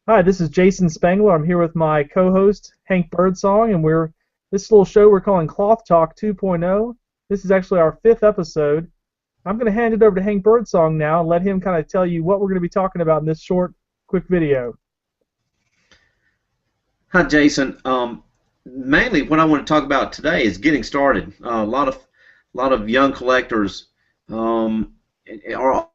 Hi, this is Jason Spangler. I'm here with my co-host Hank Birdsong, and this little show we're calling Cloth Talk 2.0. This is actually our fifth episode. I'm going to hand it over to Hank Birdsong now and let him kind of tell you what we're going to be talking about in this short, quick video. Hi, Jason. Mainly, what I want to talk about today is getting started. A lot of young collectors um, are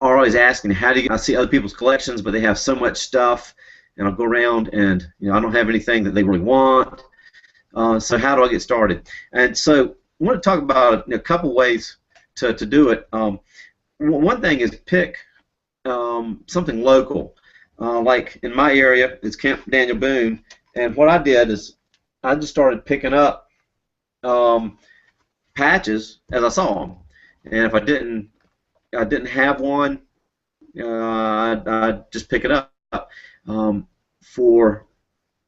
always asking, how do you? I see other people's collections, but they have so much stuff, and I'll go around and I don't have anything that they really want. So how do I get started? And so I want to talk about a couple ways to do it. One thing is pick something local. Like in my area, it's Camp Daniel Boone, and what I did is I just started picking up um, patches as I saw them, and if I didn't have one, I'd just pick it up. Um, for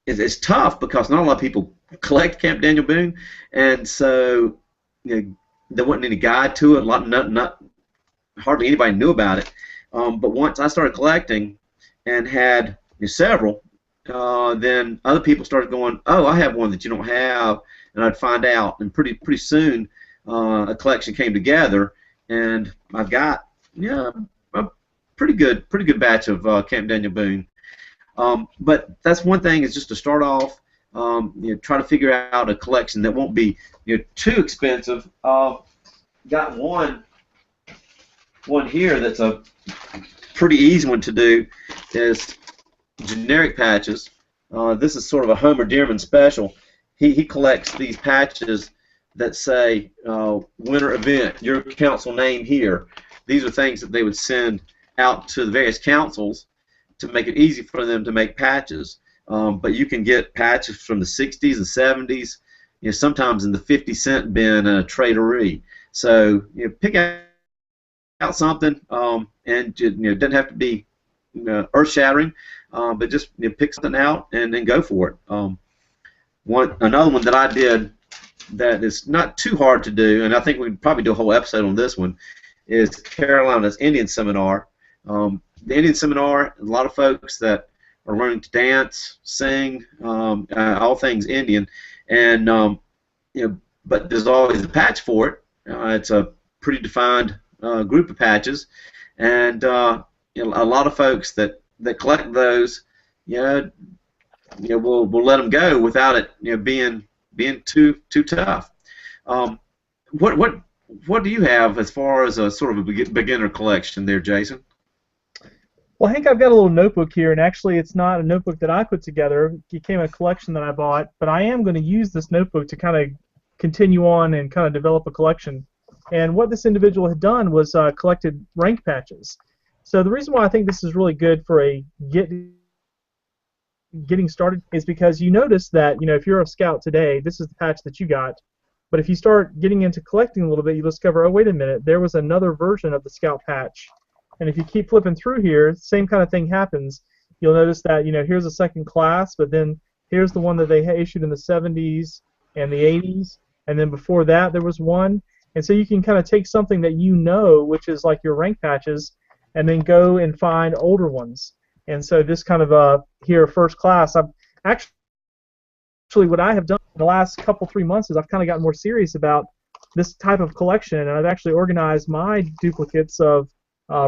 it's tough because not a lot of people collect Camp Daniel Boone, and so there wasn't any guide to it. Not hardly anybody knew about it. But once I started collecting and had several, then other people started going, "Oh, I have one that you don't have," and I'd find out, and pretty soon a collection came together, and I've got a pretty good batch of Camp Daniel Boone. But that's one thing, is just to start off, try to figure out a collection that won't be too expensive. Got one here that's a pretty easy one to do, is generic patches. This is sort of a Homer Dearman special. He collects these patches that say winter event, your council name here. These are things that they would send out to the various councils to make it easy for them to make patches. But you can get patches from the 60s and 70s, sometimes in the 50-cent bin at a traderie. So pick out something, and it doesn't have to be earth-shattering, but just pick something out and then go for it. Another one that I did that is not too hard to do, and I think we could probably do a whole episode on this one, is Carolina's Indian Seminar. The Indian Seminar, a lot of folks that are learning to dance, sing, all things Indian, and but there's always a patch for it. It's a pretty defined group of patches, and a lot of folks that collect those, we'll let them go without it, being too tough. What do you have as far as a sort of a beginner collection there, Jason? Well, Hank, I've got a little notebook here, and actually it's not a notebook that I put together. It became a collection that I bought, but I am going to use this notebook to kind of continue on and kind of develop a collection. And what this individual had done was collected rank patches. So the reason why I think this is really good for getting started is because you notice that if you're a scout today, this is the patch that you got. But if you start getting into collecting a little bit, you discover, oh, wait a minute, there was another version of the scout patch. And if you keep flipping through here, same kind of thing happens. You'll notice that here's a second class, but then here's the one that they issued in the 70s and the 80s, and then before that there was one. And so you can kind of take something that which is like your rank patches, and then go and find older ones. And so this kind of here, first class, I've actually what I have done in the last couple 3 months is I've kind of gotten more serious about this type of collection, and I've actually organized my duplicates of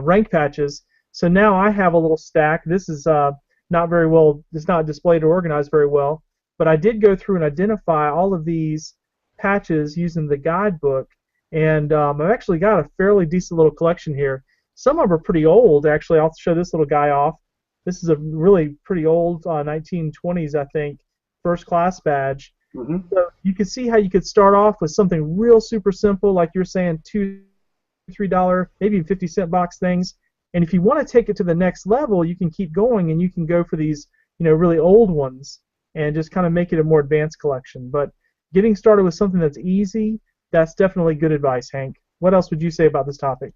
rank patches. So now I have a little stack. This is not very well, it's not displayed or organized very well, but I did go through and identify all of these patches using the guidebook, and I've actually got a fairly decent little collection here. Some of them are pretty old, actually. I'll show this little guy off. This is a really pretty old 1920s, I think, first class badge. Mm-hmm. So you can see how you could start off with something real super simple, like you're saying, $2-3, maybe even 50-cent box things. And if you want to take it to the next level, you can keep going, and you can go for these really old ones and just kind of make it a more advanced collection. But getting started with something that's easy, that's definitely good advice, Hank. What else would you say about this topic?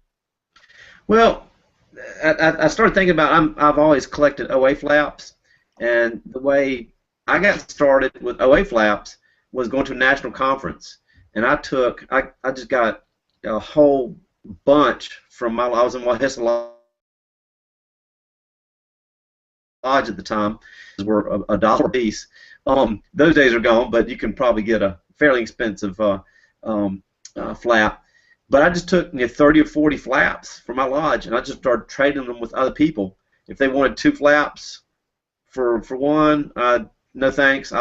Well, I started thinking about, I've always collected OA flaps, and the way I got started with OA flaps was going to a national conference, and I just got a whole bunch from I was in Wahissa, Lodge at the time were a dollar a piece. Those days are gone, but you can probably get a fairly expensive flap. But I just took 30 or 40 flaps from my lodge, and I just started trading them with other people. If they wanted 2 flaps for one, no thanks.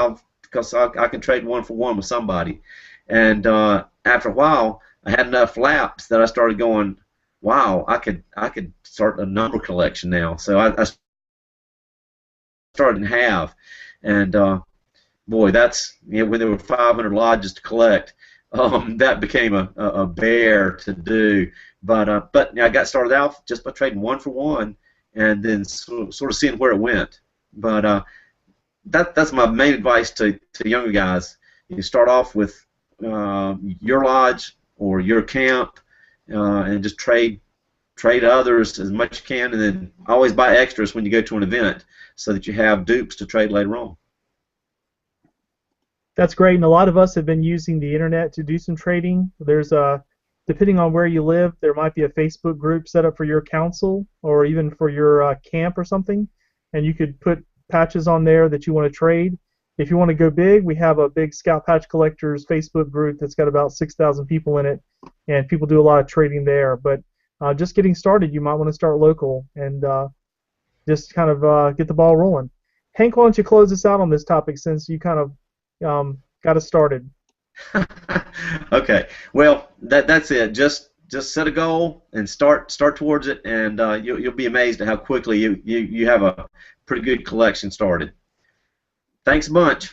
Because I can trade 1 for 1 with somebody. And after a while, I had enough flaps that I started going, wow, I could start a number collection now. So I started in half, and boy, that's when there were 500 lodges to collect. That became a bear to do, but I got started out just by trading 1 for 1, and then sort of seeing where it went. But that's my main advice to younger guys. You start off with your lodge or your camp, and just trade others as much as you can, and then always buy extras when you go to an event so that you have dupes to trade later on. That's great, and a lot of us have been using the internet to do some trading. There's depending on where you live, there might be a Facebook group set up for your council or even for your camp or something, and you could put patches on there that you want to trade. If you want to go big, we have a big Scout Patch Collectors Facebook group that's got about 6,000 people in it, and people do a lot of trading there. But just getting started, you might want to start local and just kind of get the ball rolling. Hank, why don't you close us out on this topic since you kind of got us started? Okay. Well, that's it. Just set a goal and start towards it, and you'll be amazed at how quickly you have a pretty good collection started. Thanks a bunch.